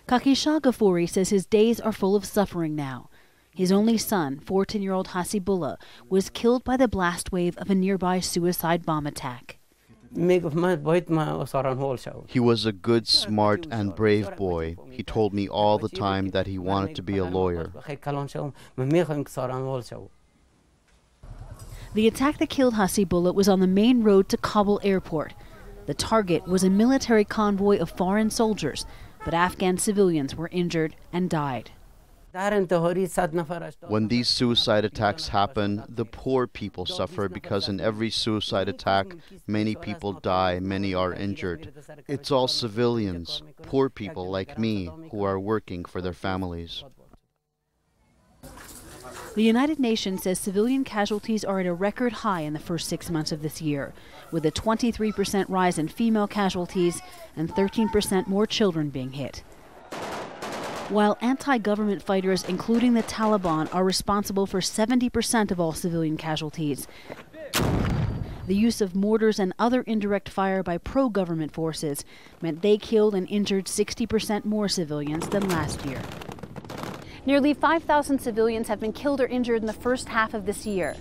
Kakisha Ghafouri says his days are full of suffering now. His only son, 14-year-old Hasibullah, was killed by the blast wave of a nearby suicide bomb attack. He was a good, smart, and brave boy. He told me all the time that he wanted to be a lawyer. The attack that killed Hasibullah was on the main road to Kabul airport. The target was a military convoy of foreign soldiers, but Afghan civilians were injured and died. When these suicide attacks happen, the poor people suffer because in every suicide attack, many people die, many are injured. It's all civilians, poor people like me, who are working for their families. The United Nations says civilian casualties are at a record high in the first 6 months of this year, with a 23% rise in female casualties and 13% more children being hit. While anti-government fighters, including the Taliban, are responsible for 70% of all civilian casualties, the use of mortars and other indirect fire by pro-government forces meant they killed and injured 60% more civilians than last year. Nearly 5,000 civilians have been killed or injured in the first half of this year.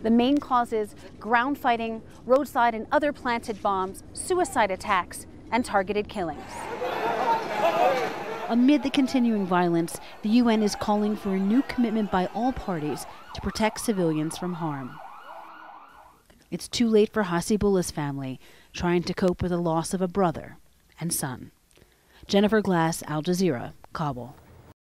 The main causes: ground fighting, roadside and other planted bombs, suicide attacks, and targeted killings. Amid the continuing violence, the UN is calling for a new commitment by all parties to protect civilians from harm. It's too late for Hasibullah's family, trying to cope with the loss of a brother and son. Jennifer Glass, Al Jazeera, Kabul.